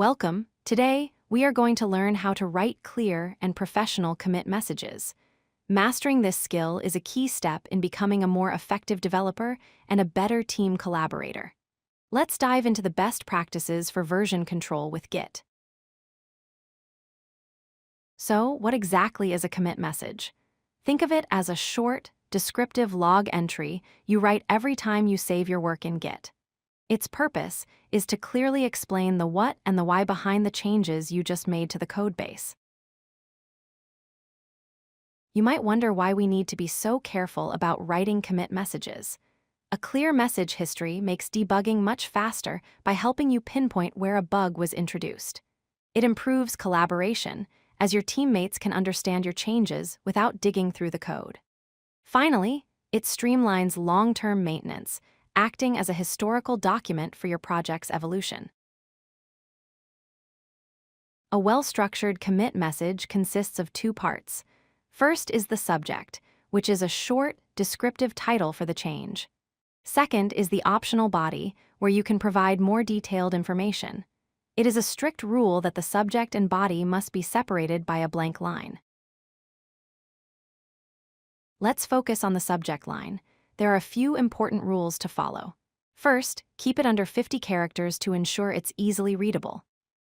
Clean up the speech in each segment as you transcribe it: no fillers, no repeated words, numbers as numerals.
Welcome. Today, we are going to learn how to write clear and professional commit messages. Mastering this skill is a key step in becoming a more effective developer and a better team collaborator. Let's dive into the best practices for version control with Git. So, what exactly is a commit message? Think of it as a short, descriptive log entry you write every time you save your work in Git. Its purpose is to clearly explain the what and the why behind the changes you just made to the codebase. You might wonder why we need to be so careful about writing commit messages. A clear message history makes debugging much faster by helping you pinpoint where a bug was introduced. It improves collaboration, as your teammates can understand your changes without digging through the code. Finally, it streamlines long-term maintenance, acting as a historical document for your project's evolution. A well-structured commit message consists of two parts. First is the subject, which is a short, descriptive title for the change. Second is the optional body, where you can provide more detailed information. It is a strict rule that the subject and body must be separated by a blank line. Let's focus on the subject line. There are a few important rules to follow. First, keep it under 50 characters to ensure it's easily readable.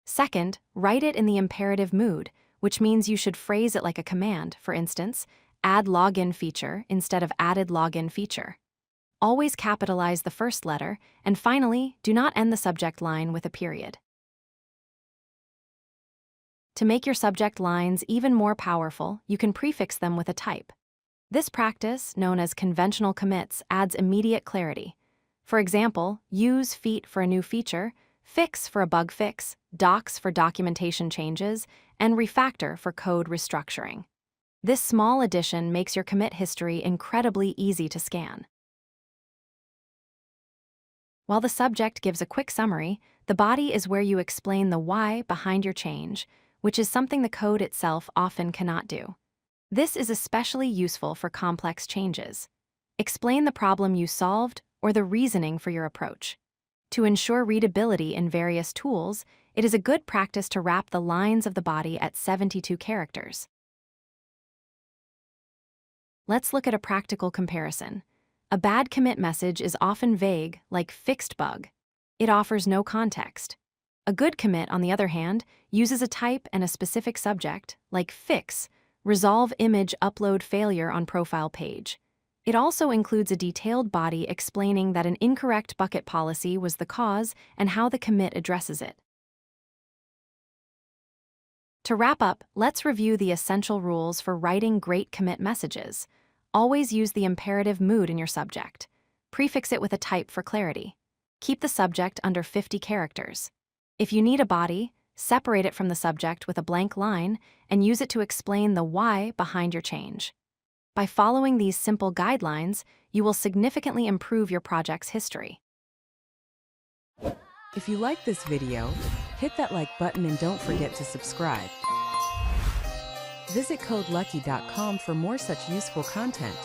Second, write it in the imperative mood, which means you should phrase it like a command. For instance, add login feature instead of added login feature. Always capitalize the first letter, and finally, do not end the subject line with a period. To make your subject lines even more powerful, you can prefix them with a type. This practice, known as conventional commits, adds immediate clarity. For example, use feat for a new feature, fix for a bug fix, docs for documentation changes, and refactor for code restructuring. This small addition makes your commit history incredibly easy to scan. While the subject gives a quick summary, the body is where you explain the why behind your change, which is something the code itself often cannot do. This is especially useful for complex changes. Explain the problem you solved or the reasoning for your approach. To ensure readability in various tools, it is a good practice to wrap the lines of the body at 72 characters. Let's look at a practical comparison. A bad commit message is often vague, like fixed bug. It offers no context. A good commit, on the other hand, uses a type and a specific subject, like fix, resolve image upload failure on profile page. It also includes a detailed body explaining that an incorrect bucket policy was the cause and how the commit addresses it. To wrap up, let's review the essential rules for writing great commit messages. Always use the imperative mood in your subject. Prefix it with a type for clarity. Keep the subject under 50 characters. If you need a body, separate it from the subject with a blank line and use it to explain the why behind your change. By following these simple guidelines, you will significantly improve your project's history. If you like this video, hit that like button and don't forget to subscribe. Visit codelucky.com for more such useful content.